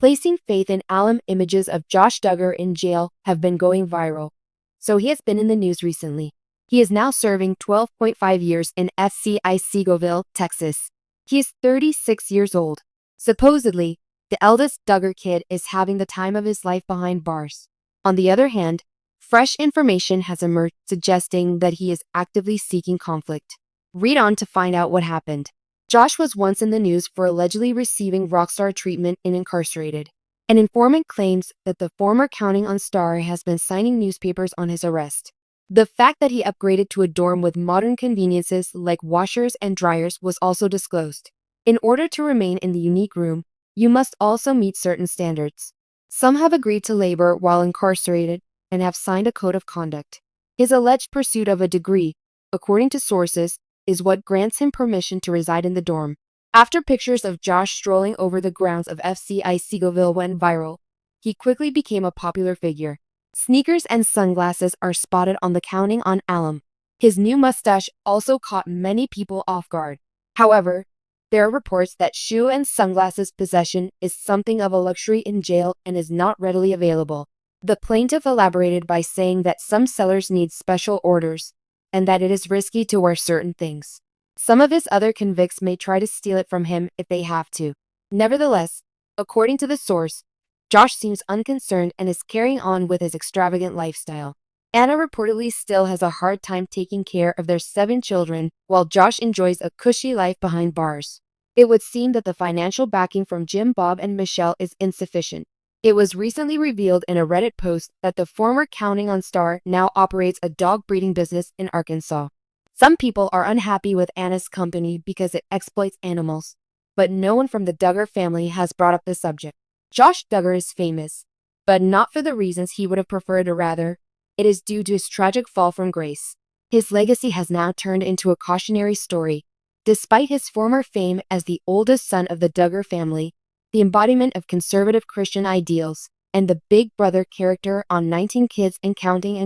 Placing faith in alum images of Josh Duggar in jail have been going viral. So he has been in the news recently. He is now serving 12.5 years in FCI Seagoville, Texas. He is 36 years old. Supposedly, the eldest Duggar kid is having the time of his life behind bars. On the other hand, fresh information has emerged suggesting that he is actively seeking conflict. Read on to find out what happened. Josh was once in the news for allegedly receiving rockstar treatment and incarcerated. An informant claims that the former Counting on Star has been signing newspapers on his arrest. The fact that he upgraded to a dorm with modern conveniences like washers and dryers was also disclosed. In order to remain in the unique room, you must also meet certain standards. Some have agreed to labor while incarcerated and have signed a code of conduct. His alleged pursuit of a degree, according to sources, is what grants him permission to reside in the dorm. After pictures of Josh strolling over the grounds of FCI Seagoville went viral, he quickly became a popular figure. Sneakers and sunglasses are spotted on the Counting on alum. His new mustache also caught many people off guard. However, there are reports that shoe and sunglasses possession is something of a luxury in jail and is not readily available. The plaintiff elaborated by saying that some sellers need special orders, and that it is risky to wear certain things. Some of his other convicts may try to steal it from him if they have to. Nevertheless, according to the source, Josh seems unconcerned and is carrying on with his extravagant lifestyle. Anna reportedly still has a hard time taking care of their 7 children, while Josh enjoys a cushy life behind bars. It would seem that the financial backing from Jim, Bob, and Michelle is insufficient. It was recently revealed in a Reddit post that the former Counting on Star now operates a dog breeding business in Arkansas. Some people are unhappy with Anna's company because it exploits animals, but no one from the Duggar family has brought up the subject. Josh Duggar is famous, but not for the reasons he would have preferred, or rather, it is due to his tragic fall from grace. His legacy has now turned into a cautionary story. Despite his former fame as the oldest son of the Duggar family, the embodiment of conservative Christian ideals, and the big brother character on 19 Kids and Counting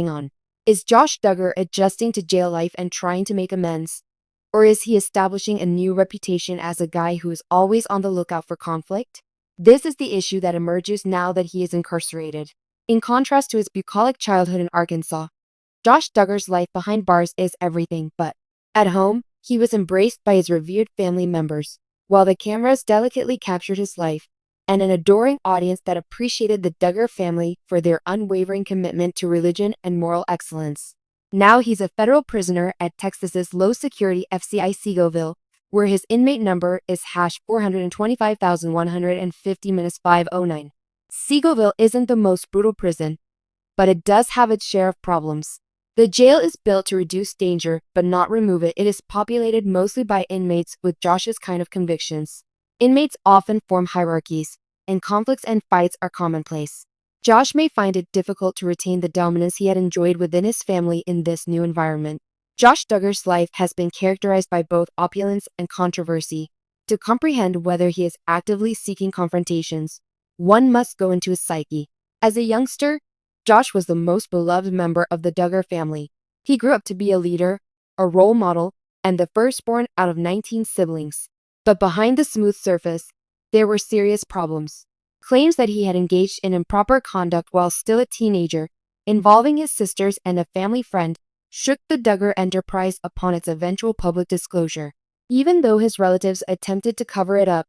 On. Is Josh Duggar adjusting to jail life and trying to make amends? Or is he establishing a new reputation as a guy who is always on the lookout for conflict? This is the issue that emerges now that he is incarcerated. In contrast to his bucolic childhood in Arkansas, Josh Duggar's life behind bars is everything but. At home, he was embraced by his revered family members, while the cameras delicately captured his life, and an adoring audience that appreciated the Duggar family for their unwavering commitment to religion and moral excellence. Now he's a federal prisoner at Texas's low-security FCI Seagoville, where his inmate number is #425,150-509. Seagoville isn't the most brutal prison, but it does have its share of problems. The jail is built to reduce danger, but not remove it. It is populated mostly by inmates with Josh's kind of convictions. Inmates often form hierarchies, and conflicts and fights are commonplace. Josh may find it difficult to retain the dominance he had enjoyed within his family in this new environment. Josh Duggar's life has been characterized by both opulence and controversy. To comprehend whether he is actively seeking confrontations, one must go into his psyche. As a youngster, Josh was the most beloved member of the Duggar family. He grew up to be a leader, a role model, and the firstborn out of 19 siblings. But behind the smooth surface, there were serious problems. Claims that he had engaged in improper conduct while still a teenager, involving his sisters and a family friend, shook the Duggar enterprise upon its eventual public disclosure. Even though his relatives attempted to cover it up,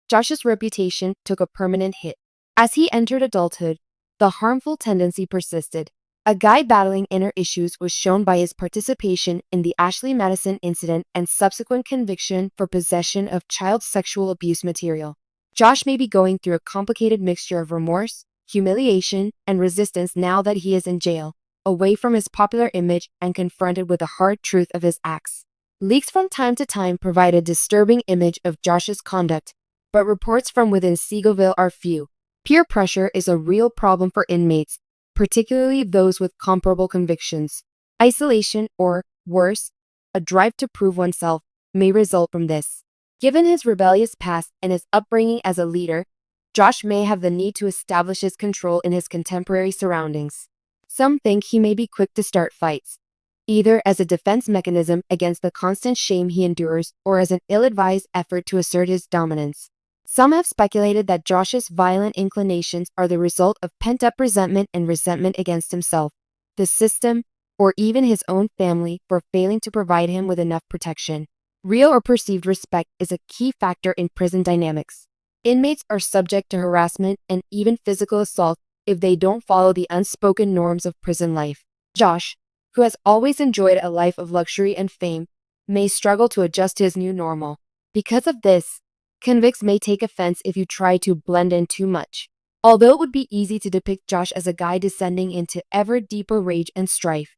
Josh's reputation took a permanent hit. As he entered adulthood, the harmful tendency persisted. A guy battling inner issues was shown by his participation in the Ashley Madison incident and subsequent conviction for possession of child sexual abuse material. Josh may be going through a complicated mixture of remorse, humiliation, and resistance now that he is in jail, away from his popular image and confronted with the hard truth of his acts. Leaks from time to time provide a disturbing image of Josh's conduct, but reports from within Seagoville are few. Peer pressure is a real problem for inmates, particularly those with comparable convictions. Isolation or, worse, a drive to prove oneself may result from this. Given his rebellious past and his upbringing as a leader, Josh may have the need to establish his control in his contemporary surroundings. Some think he may be quick to start fights, either as a defense mechanism against the constant shame he endures or as an ill-advised effort to assert his dominance. Some have speculated that Josh's violent inclinations are the result of pent-up resentment and resentment against himself, the system, or even his own family for failing to provide him with enough protection. Real or perceived respect is a key factor in prison dynamics. Inmates are subject to harassment and even physical assault if they don't follow the unspoken norms of prison life. Josh, who has always enjoyed a life of luxury and fame, may struggle to adjust to his new normal. Because of this, convicts may take offense if you try to blend in too much. Although it would be easy to depict Josh as a guy descending into ever deeper rage and strife,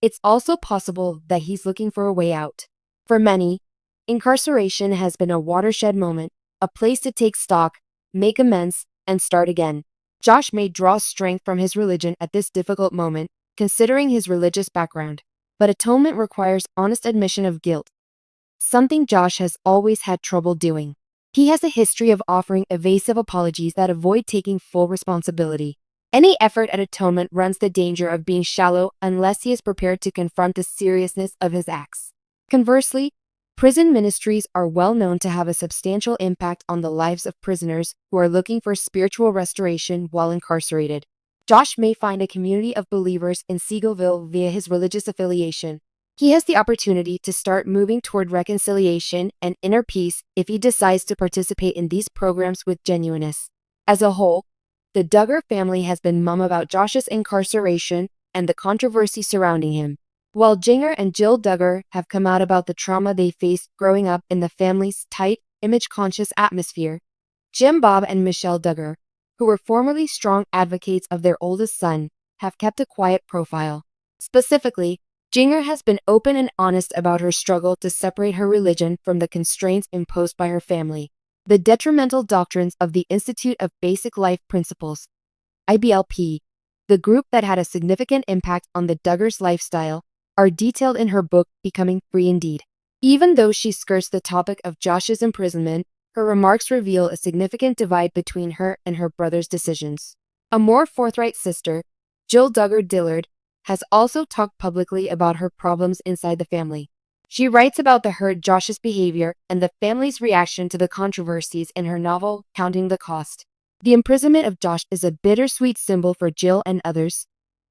it's also possible that he's looking for a way out. For many, incarceration has been a watershed moment, a place to take stock, make amends, and start again. Josh may draw strength from his religion at this difficult moment, considering his religious background. But atonement requires honest admission of guilt, something Josh has always had trouble doing. He has a history of offering evasive apologies that avoid taking full responsibility. Any effort at atonement runs the danger of being shallow unless he is prepared to confront the seriousness of his acts. Conversely, prison ministries are well known to have a substantial impact on the lives of prisoners who are looking for spiritual restoration while incarcerated. Josh may find a community of believers in Seewald via his religious affiliation. He has the opportunity to start moving toward reconciliation and inner peace if he decides to participate in these programs with genuineness. As a whole, the Duggar family has been mum about Josh's incarceration and the controversy surrounding him, while Jinger and Jill Duggar have come out about the trauma they faced growing up in the family's tight, image-conscious atmosphere. Jim Bob and Michelle Duggar, who were formerly strong advocates of their oldest son, have kept a quiet profile. Specifically, Jinger has been open and honest about her struggle to separate her religion from the constraints imposed by her family. The detrimental doctrines of the Institute of Basic Life Principles, IBLP, the group that had a significant impact on the Duggars' lifestyle, are detailed in her book Becoming Free Indeed. Even though she skirts the topic of Josh's imprisonment, her remarks reveal a significant divide between her and her brother's decisions. A more forthright sister, Jill Duggar Dillard, has also talked publicly about her problems inside the family. She writes about the hurt Josh's behavior and the family's reaction to the controversies in her novel, Counting the Cost. The imprisonment of Josh is a bittersweet symbol for Jill and others.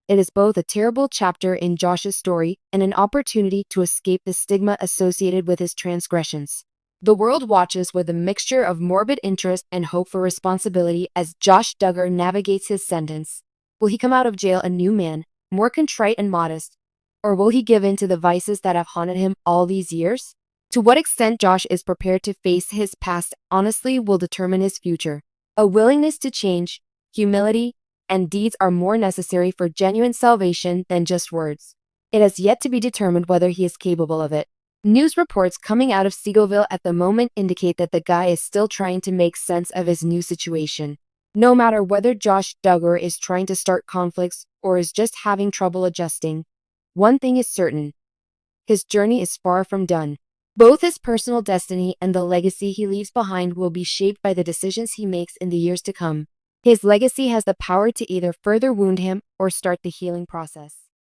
It is both a terrible chapter in Josh's story and an opportunity to escape the stigma associated with his transgressions. The world watches with a mixture of morbid interest and hope for responsibility as Josh Duggar navigates his sentence. Will he come out of jail a new man, more contrite and modest? Or will he give in to the vices that have haunted him all these years? To what extent Josh is prepared to face his past honestly will determine his future. A willingness to change, humility, and deeds are more necessary for genuine salvation than just words. It has yet to be determined whether he is capable of it. News reports coming out of Seewald at the moment indicate that the guy is still trying to make sense of his new situation. No matter whether Josh Duggar is trying to start conflicts or is just having trouble adjusting, one thing is certain: his journey is far from done. Both his personal destiny and the legacy he leaves behind will be shaped by the decisions he makes in the years to come. His legacy has the power to either further wound him or start the healing process.